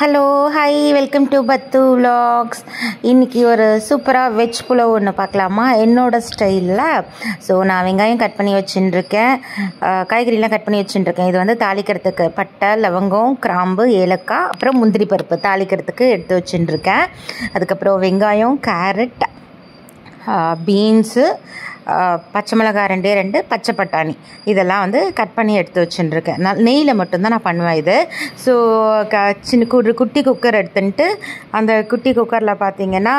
Hello hi welcome to பத்து vlogs. இன்றைக்கி ஒரு சூப்பராக வெஜ் புலாவ் ஒன்று பார்க்கலாமா என்னோடய ஸ்டைலில். ஸோ நான் வெங்காயம் கட் பண்ணி வச்சுட்டுருக்கேன், காய்கறிலாம் கட் பண்ணி வச்சுட்டுருக்கேன். இது வந்து தாளிக்கிறதுக்கு பட்டை, லவங்கம், கிராம்பு, ஏலக்காய், அப்புறம் முந்திரி பருப்பு தாளிக்கிறதுக்கு எடுத்து வச்சுட்டுருக்கேன். அதுக்கப்புறம் வெங்காயம், கேரட், பீன்ஸு, பச்சை மிளகாய் 2 பச்சை பட்டாணி இதெல்லாம் வந்து கட் பண்ணி எடுத்து வச்சுட்டுருக்கேன். நெய்யில் மட்டும்தான் நான் பண்ணுவேன் இது. ஸோ குட்டி குக்கர் எடுத்துன்ட்டு அந்த குட்டி குக்கரில் பார்த்திங்கன்னா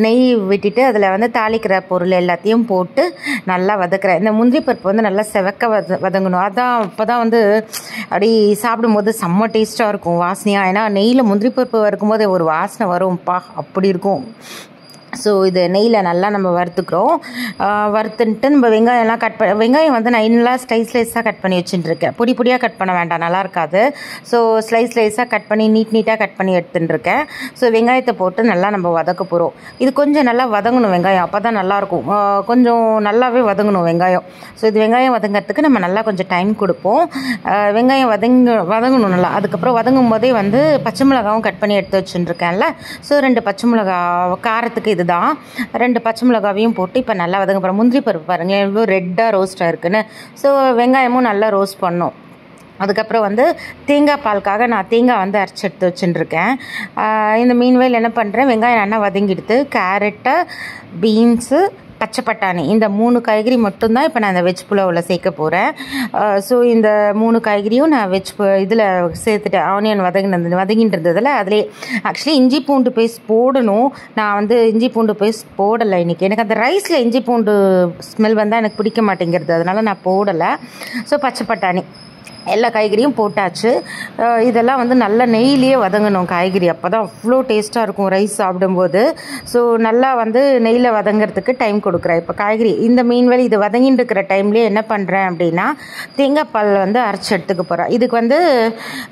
நெய் விட்டுட்டு அதில் வந்து தாளிக்கிற பொருள் எல்லாத்தையும் போட்டு நல்லா வதக்குறேன். இந்த முந்திரி பருப்பு வந்து நல்லா செவக்க வதங்கணும். அதான் அப்போ தான் வந்து அப்படி சாப்பிடும்போது செம்ம டேஸ்ட்டாக இருக்கும், வாசனையாக. ஏன்னா நெய்யில் முந்திரி பருப்பு வறுக்கும்போது ஒரு வாசனை வரும்ப்பா, அப்படி இருக்கும். ஸோ இது நெய்யில் நல்லா நம்ம வறுத்துக்கிறோம். வறுத்துன்ட்டு நம்ம வெங்காயம்லாம் வெங்காயம் வந்து நான் இன்னும் ஸ்லைஸாக கட் பண்ணி வச்சுட்டுருக்கேன். பொடியாக கட் பண்ண வேண்டாம், நல்லா இருக்காது. ஸோ ஸ்லைஸாக கட் பண்ணி நீட்டாக கட் பண்ணி எடுத்துட்டுருக்கேன். ஸோ வெங்காயத்தை போட்டு நல்லா நம்ம வதக்க போகிறோம். இது கொஞ்சம் நல்லா வதங்கணும் வெங்காயம், அப்போ தான் நல்லாயிருக்கும். கொஞ்சம் நல்லாவே வதங்கணும் வெங்காயம். ஸோ இது வெங்காயம் வதங்கிறதுக்கு நம்ம நல்லா கொஞ்சம் டைம் கொடுப்போம். வெங்காயம் வதங்கணும் நல்லா. அதுக்கப்புறம் வதங்கும் போதே வந்து பச்சை மிளகாவும் கட் பண்ணி எடுத்து வச்சுட்டுருக்கேன்ல. ஸோ 2 பச்சை மிளகா காரத்துக்கு இதுதான். 2 பச்சை மிளகாவையும் போட்டு இப்போ நல்லா வதங்க போகிறோம். முந்திரி பருப்பு பாருங்கள் எவ்வளோ ரெட்டாக ரோஸ்ட்டாக இருக்குன்னு. ஸோ வெங்காயமும் நல்லா ரோஸ்ட் பண்ணோம். அதுக்கப்புறம் வந்து தேங்காய் பாலுக்காக நான் தேங்காய் வந்து அரைச்சி எடுத்து வச்சுட்டுருக்கேன். இந்த மீன்வேல் என்ன பண்ணுறேன், வெங்காயம் நல்லா வதங்கிடுத்து. கேரட்டை, பீன்ஸு, பச்சை பட்டாணி இந்த 3 காய்கறி மட்டும்தான் இப்போ நான் இந்த வெஜ் புலாவில் சேர்க்க போகிறேன். ஸோ இந்த 3 காய்கறியும் நான் இதில் சேர்த்துட்டேன். ஆனியன் வதங்கிட்டு இருந்ததில் அதிலே ஆக்சுவலி இஞ்சி பூண்டு பேஸ்ட் போடணும். நான் வந்து இஞ்சி பூண்டு பேஸ்ட் போடலை இன்றைக்கி. எனக்கு அந்த ரைஸில் இஞ்சி பூண்டு ஸ்மெல் வந்தால் எனக்கு பிடிக்க மாட்டேங்கிறது, அதனால் நான் போடலை. ஸோ பச்சை பட்டாணி எல்லா காய்கறியும் போட்டாச்சு. இதெல்லாம் வந்து நல்ல நெய்யிலேயே வதங்கணும் காய்கறி, அப்போ தான் அவ்வளோ டேஸ்ட்டாக இருக்கும் ரைஸ் சாப்பிடும்போது. ஸோ நல்லா வந்து நெய்யில் வதங்கிறதுக்கு டைம் கொடுக்குறேன். இப்போ காய்கறி இந்த மீன்வேல் இது வதங்கிட்டு இருக்கிற டைம்லேயே என்ன பண்ணுறேன் அப்படின்னா தேங்காய் பால் வந்து அரைச்சி எடுத்துக்க போகிறேன். இதுக்கு வந்து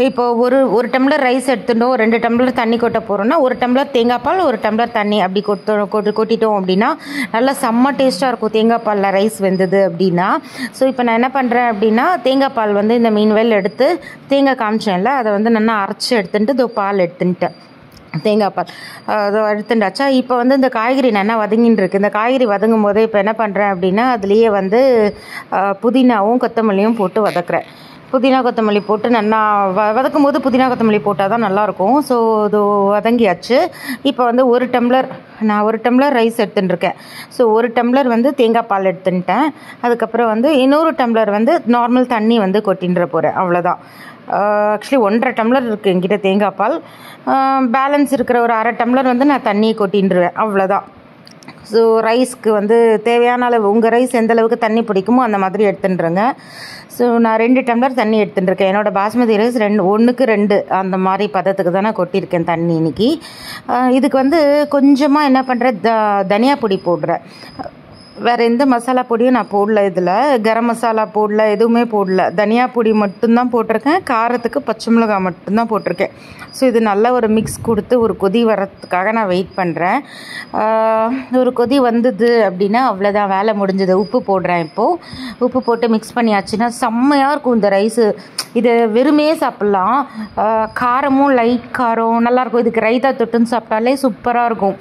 இப்போது ஒரு டம்ளர் ரைஸ் எடுத்துட்டோம், 2 டம்ளர் தண்ணி கொட்ட போகிறோன்னா 1 டம்ளர் தேங்காய் பால், 1 டம்ளர் தண்ணி அப்படி கொட்டிட்டோம் அப்படின்னா நல்லா செம்ம டேஸ்ட்டாக இருக்கும் தேங்காய் பாலில் ரைஸ் வெந்தது அப்படின்னா. ஸோ இப்போ நான் என்ன பண்ணுறேன் அப்படின்னா தேங்காய் பால் வந்து இந்த மீன்வேல் எடுத்து தேங்காய் காமிச்சேன்ல அதை வந்து நல்லா அரைச்சி எடுத்துட்டு பால் எடுத்துட்டேன். தேங்காய் பால் அதை எடுத்துட்டாச்சா. இப்போ வந்து இந்த காய்கறி நல்லா வதங்கின்னு இருக்குது. இந்த காய்கறி வதங்கும் போதே இப்போ என்ன பண்ணுறேன் அப்படின்னா அதுலேயே வந்து புதினாவும் கொத்தமல்லியும் போட்டு வதக்குறேன். புதினா கொத்தமல்லி போட்டு நல்லா வதக்கும் போது புதினா கொத்தமல்லி போட்டால் தான் நல்லாயிருக்கும். ஸோ இது வதங்கியாச்சு. இப்போ வந்து நான் 1 டம்ளர் ரைஸ் எடுத்துட்டுருக்கேன். ஸோ 1 டம்ளர் வந்து தேங்காய் பால் எடுத்துட்டேன். அதுக்கப்புறம் வந்து இன்னொரு டம்ளர் வந்து நார்மல் தண்ணி வந்து கொட்டின்ற போகிறேன், அவ்வளோதான். ஆக்சுவலி 1.5 டம்ளர் இருக்குது என்கிட்ட தேங்காய் பால். பேலன்ஸ் இருக்கிற ஒரு 1/2 டம்ளர் வந்து நான் தண்ணியை கொட்டின்றுவேன், அவ்வளோதான். ஸோ ரைஸ்க்கு வந்து தேவையான அளவு உங்கள் ரைஸ் எந்த அளவுக்கு தண்ணி பிடிக்குமோ அந்த மாதிரி எடுத்துட்டுருங்க. ஸோ நான் 2 டம்ளர் தண்ணி எடுத்துட்டுருக்கேன். என்னோடய பாஸ்மதி ரைஸ் 1க்கு 2 அந்த மாதிரி பதத்துக்கு தான் நான் கொட்டியிருக்கேன் தண்ணி இன்றைக்கி. இதுக்கு வந்து கொஞ்சமாக என்ன பண்ணுறேன், தனியா பொடி போடுறேன். வேறு எந்த மசாலா பொடியும் நான் போடல, இதில் கரம் மசாலா போடல, எதுவுமே போடல. தனியா பொடி மட்டும்தான் போட்டிருக்கேன். காரத்துக்கு பச்சை மிளகாய் மட்டும்தான் போட்டிருக்கேன். ஸோ இது நல்ல ஒரு மிக்ஸ் கொடுத்து ஒரு கொதி வரத்துக்காக நான் வெயிட் பண்ணுறேன். ஒரு கொதி வந்தது அப்படின்னா அவ்வளோதான், வேலை முடிஞ்சது. உப்பு போடுறேன். இப்போது உப்பு போட்டு மிக்ஸ் பண்ணியாச்சுன்னா செம்மையாக இருக்கும் இந்த ரைஸு. இது வெறுமே சாப்பிட்லாம், காரமும் லைட் காரம் நல்லாயிருக்கும். இதுக்கு ரைத்தா தொட்டுன்னு சாப்பிட்டாலே சூப்பராக இருக்கும்.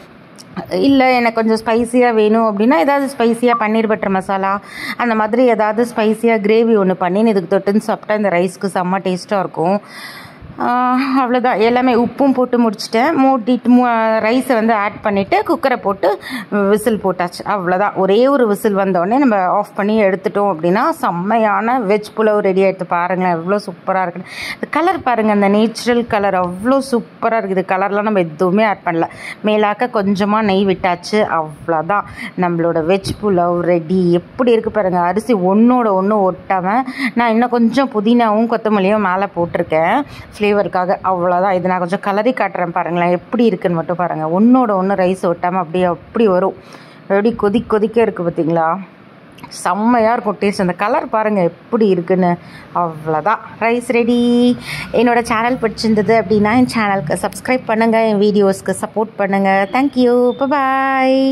இல்லை எனக்கு கொஞ்சம் ஸ்பைஸியாக வேணும் அப்படின்னா ஏதாவது ஸ்பைஸியாக பன்னீர் பட்டர் மசாலா அந்த மாதிரி ஏதாவது ஸ்பைஸியாக கிரேவி ஒன்று பண்ணின்னு இதுக்கு தொட்டுன்னு சாப்பிட்டா இந்த ரைஸ்க்கு செம்ம டேஸ்ட்டாக இருக்கும். அவ்வளோதான், எல்லாமே உப்பும் போட்டு முடிச்சிட்டேன். மூட்டிட்டு ரைஸை வந்து ஆட் பண்ணிவிட்டு குக்கரை போட்டு விசில் போட்டாச்சு, அவ்வளோதான். ஒரே ஒரு விசில் வந்தோடனே நம்ம ஆஃப் பண்ணி எடுத்துட்டோம் அப்படின்னா செம்மையான வெஜ் புலாவ் ரெடி ஆகிடுது. பாருங்களேன் எவ்வளோ சூப்பராக இருக்குது. இந்த கலர் பாருங்கள், அந்த நேச்சுரல் கலர் அவ்வளோ சூப்பராக இருக்குது. கலர்லாம் நம்ம எதுவுமே ஆட் பண்ணல, மேலாக்க கொஞ்சமாக நெய் விட்டாச்சு, அவ்வளோதான். நம்மளோட வெஜ் புலாவ் ரெடி. எப்படி இருக்குது பாருங்கள், அரிசி ஒன்றோட ஒன்று ஒட்டாமல். நான் இன்னும் கொஞ்சம் புதினாவும் கொத்தமல்லியும் மேலே போட்டிருக்கேன் ஃப்ளேவருக்காக, அவ்வளோதான். இது நான் கொஞ்சம் கலரி காட்டுறேன் பாருங்களேன் எப்படி இருக்குன்னு மட்டும் பாருங்கள். ஒன்றோட ஒன்று ரைஸ் ஒட்டாமல் அப்படி வரும். எப்படி கொதிக்க இருக்குது பார்த்தீங்களா, செம்மையாக இருக்கும் டேஸ்ட். அந்த கலர் பாருங்கள் எப்படி இருக்குன்னு, அவ்வளோதான். Rice ready. என்னோடய சேனல் பிடிச்சிருந்தது அப்படின்னா என் சேனலுக்கு சப்ஸ்கிரைப் பண்ணுங்கள், என் வீடியோஸ்க்கு சப்போர்ட் பண்ணுங்கள். தேங்க்யூ, பாய்.